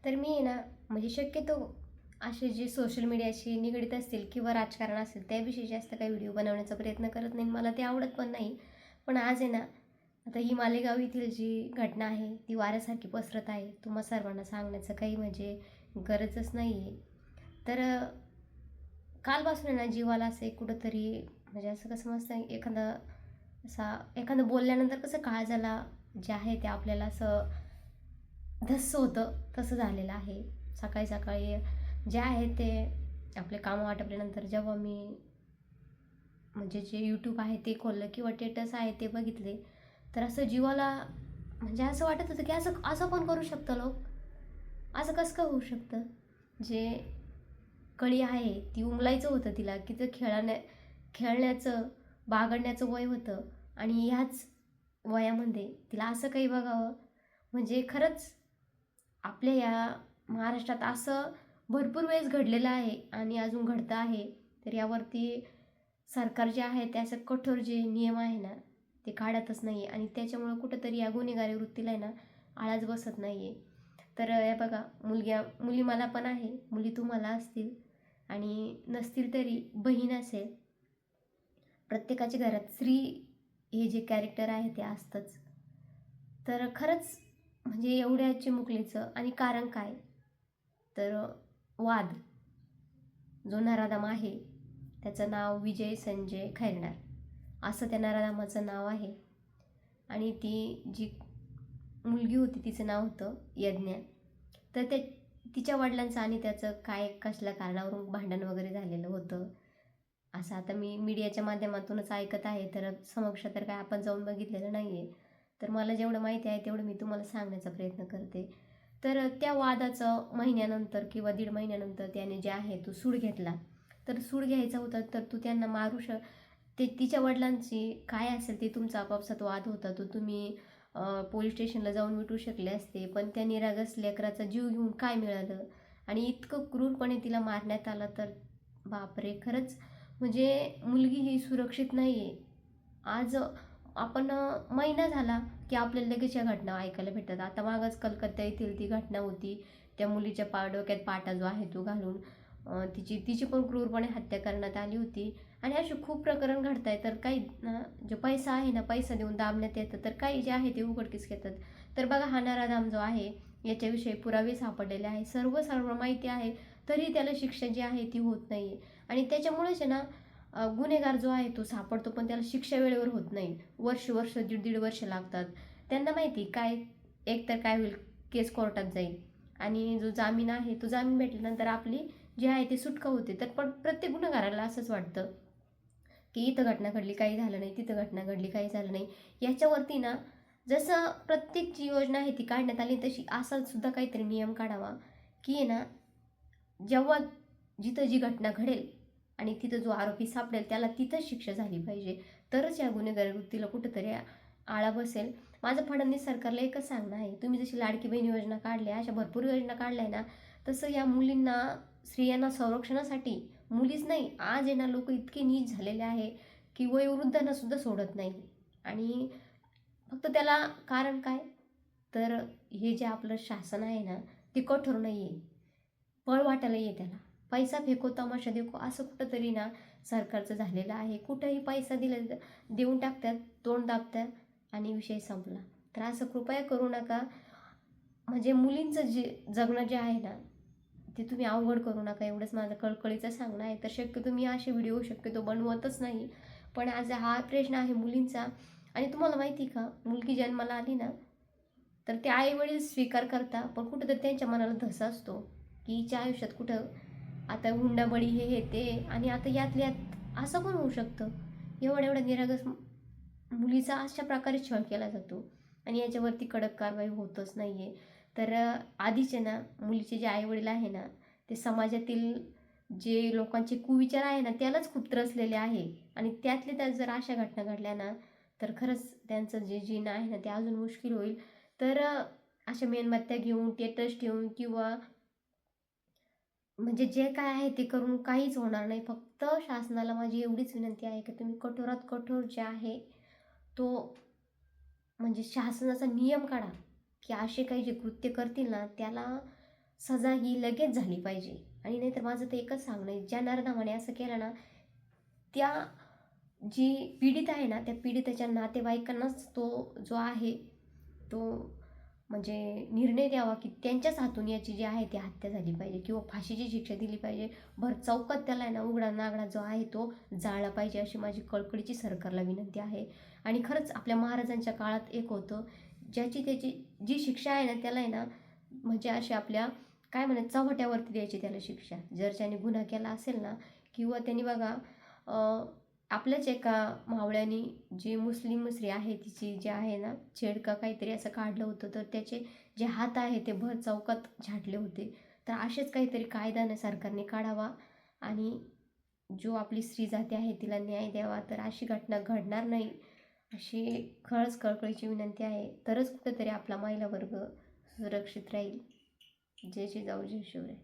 तर मी आहे ना, म्हणजे शक्यतो असे जे सोशल मीडियाशी निगडीत असतील किंवा राजकारण असेल त्याविषयी जास्त काही व्हिडिओ बनवण्याचा प्रयत्न करत नाही. मला ते आवडत पण नाही. पण आज आहे ना, आता ही मालेगाव येथील जी घटना आहे ती वाऱ्यासारखी पसरत आहे. तुम्हा सर्वांना सांगण्याचं काही म्हणजे गरजच नाही आहे. तर कालपासून आहे ना जीवाला असं एक कुठंतरी म्हणजे असं कसं मस्त एखादं बोलल्यानंतर कसं काळजाला जे आहे ते आपल्याला असं धस्स होतं तसं झालेलं आहे. सकाळी सकाळी जे आहे ते आपले कामं आटपल्यानंतर जेव्हा मी म्हणजे जे यूट्यूब आहे ते खोललं किंवा टेटस आहे ते बघितले, तर असं जीवाला म्हणजे असं वाटत होतं की असं असं पण करू शकतं लोक. असं कसं काय होऊ शकतं. जे कळी आहे ती उमलायचं होतं तिला की ते खेळण्याचं बागडण्याचं वय होतं आणि ह्याच वयामध्ये तिला असं काही बघावं म्हणजे खरंच आपल्या या महाराष्ट्रात असं भरपूर वेळेस घडलेलं आहे आणि अजून घडतं आहे. तर यावरती सरकार जे आहे ते असं कठोर जे नियम आहे ना ते काढतच नाही आहे आणि त्याच्यामुळं कुठंतरी या गुन्हेगारी वृत्तीला आहे ना आळाच बसत नाही आहे. तर हे बघा मुली मला पण आहे, मुली तुम्हाला असतील आणि नसतील तरी बहीण असेल. प्रत्येकाच्या घरात स्त्री हे जे कॅरेक्टर आहे ते असतंच. तर खरंच म्हणजे एवढ्या चिमुकलीचं आणि कारण काय? तर वाद जो नराधम आहे त्याचं नाव विजय संजय खैरनार असं त्या नराधमाचं नाव आहे आणि ती जी मुलगी होती तिचं नाव होतं यज्ञा. तर ते तिच्या वडिलांचं आणि त्याचं काय कसल्या कारणावरून भांडण वगैरे झालेलं होतं असं आता मी मीडियाच्या माध्यमातूनच ऐकत आहे. तर समक्ष तर काय आपण जाऊन बघितलेलं नाही आहे. तर मला जेवढं माहिती आहे तेवढं मी तुम्हाला सांगण्याचा प्रयत्न करते. तर त्या वादाचं महिन्यानंतर किंवा दीड महिन्यानंतर त्याने जे आहे तो सूड घेतला. तर सूड घ्यायचा होता तर तू त्यांना ते तिच्या वडिलांची काय असेल ते तुमचा आपापसात वाद होता तो तुम्ही पोलीस स्टेशनला जाऊन मिटवू शकले असते. पण त्या निरागस लेकराचा जीव घेऊन काय मिळालं आणि इतकं क्रूरपणे तिला मारण्यात आलं. तर बापरे, खरंच म्हणजे मुलगी ही सुरक्षित नाही आहे. आज आपण महिना झाला की आपल्याला लगेच या घटना ऐकायला भेटतात. आता मागच कलकत्ता येथील ती घटना होती. त्या मुलीच्या डोक्यात पाटा जो आहे तो घालून तिची पण क्रूरपणे हत्या करण्यात आली होती. आणि असे खूप प्रकरण घडत आहे. तर काही ना जो पैसा आहे ना पैसा देऊन दाबण्यात येतं तर काही जे आहे ते उघडकीस घेतात. तर बघा हा नराधाम जो आहे याच्याविषयी पुरावे सापडलेले आहे, सर्व माहिती आहे, तरी त्याला शिक्षा जी आहे ती होत नाही आहे. आणि त्याच्यामुळेच आहे ना गुन्हेगार जो आहे तो सापडतो पण त्याला शिक्षा वेळेवर होत नाही. वर्ष दीड वर्ष लागतात. त्यांना माहिती काय एकतर काय होईल, केस कोर्टात जाईल आणि जो जामीन आहे तो जामीन भेटल्यानंतर आपली जी आहे ती सुटका होते. तर पण प्रत्येक गुन्हेगाराला असंच वाटतं की इथं घटना घडली काही झालं नाही, तिथं घटना घडली काही झालं नाही. याच्यावरती ना जसं प्रत्येक जी योजना आहे ती काढण्यात आली तशी असा सुद्धा काहीतरी नियम काढावा की आहे ना जेव्हा जिथं जी घटना घडेल आणि तिथं जो आरोपी सापडेल त्याला तिथंच शिक्षा झाली पाहिजे. तरच या गुन्हेगारी वृत्तीला कुठंतरी आळा बसेल. माझं फडणवीस सरकारला एकच सांगणं आहे, तुम्ही जशी लाडकी बहीण योजना काढल्या अशा भरपूर योजना काढल्या ना तसं या मुलींना स्त्रियांना संरक्षणासाठी मुलीच नाही आज आहे ना लोक इतके नीच झालेले आहे की वयोवृद्धांना सुद्धा सोडत नाही. आणि फक्त त्याला कारण काय, तर हे जे आपलं शासन आहे ना ते कठोर नाही आहे, पळवाटा नाही आहे त्याला. पैसा फेको तमाशा देखो असं कुठंतरी ना सरकारचं झालेलं आहे. कुठंही पैसा दिला देऊन टाकतात, तोंड दाबतात आणि विषय संपला. तर असं कृपया करू नका. म्हणजे मुलींचं जे जगणं जे आहे ना ते तुम्ही अवघड करू नका, एवढंच माझं कळकळीचं सांगणं आहे. तर शक्यतो मी असे व्हिडिओ शक्यतो बनवतच नाही. पण आज हा प्रश्न आहे मुलींचा. आणि तुम्हाला माहिती का मुलगी जन्माला आली ना तर ते आईवडील स्वीकार करता पण कुठंतरी त्यांच्या मनाला धसा असतो की हिच्या आयुष्यात कुठं आता हुंडाबळी हे ते आणि आता यातल्या यात असं पण होऊ शकतं. एवढ्या निरागस मुलीचा अशा प्रकारे छळ केला जातो आणि याच्यावरती कडक कारवाई होतच नाही आहे. तर आधीचे ना मुलीचे जे आईवडील आहे ना ते समाजातील जे लोकांचे कुविचार आहे ना त्यालाच खूप त्रसलेले आहे आणि त्यातले त्यात जर अशा घटना घडल्या ना तर खरंच त्यांचं जे जीणं आहे ना ते अजून मुश्किल होईल. तर अशा मेणबत्त्या घेऊन स्टेटस ठेवून किंवा म्हणजे जे काय आहे ते करून काहीच होणार नाही. फक्त शासनाला माझी एवढीच विनंती आहे की तुम्ही कठोरात कठोर जे आहे तो म्हणजे शासनाचा नियम काढा की असे काही जे कृत्य करतील ना त्याला सजा ही लगेच झाली पाहिजे. आणि नाहीतर माझं तर एकच सांगणं आहे, ज्या नरनामाने असं केलं ना, त्या जी पीडित आहे ना, त्या पीडितेच्या नातेवाईकांनाच तो जो आहे तो म्हणजे निर्णय द्यावा, की त्यांच्याच हातून याची जी आहे ती हत्या झाली पाहिजे किंवा फाशीची शिक्षा दिली पाहिजे. भर चौकात त्याला आहे ना उघडा नागडा जो आहे तो जाळला पाहिजे, अशी माझी कळकळीची सरकारला विनंती आहे. आणि खरंच आपल्या महाराजांच्या काळात एक होतं, ज्याची त्याची जी शिक्षा आहे ना त्याला आहे ना म्हणजे अशी आपल्या काय म्हणतात चव्हाट्यावरती द्यायची त्याला शिक्षा. जर त्याने गुन्हा केला असेल ना किंवा त्यांनी बघा आपल्याच एका मावळ्यानी जी मुस्लिम स्त्री आहे तिची जी आहे ना छेड का काहीतरी असं काढलं होतं, तर त्याचे जे हात आहे ते भर चौकात झाडले होते. तर असेच काहीतरी कायदा सरकारने काढावा आणि जो आपली स्त्री जाती आहे तिला न्याय द्यावा, तर अशी घटना घडणार नाही अशी खरंच कळकळीची विनंती आहे. तरच कुठेतरी आपला महिला वर्ग सुरक्षित राहील. जय जिजाऊ जय शिवराय.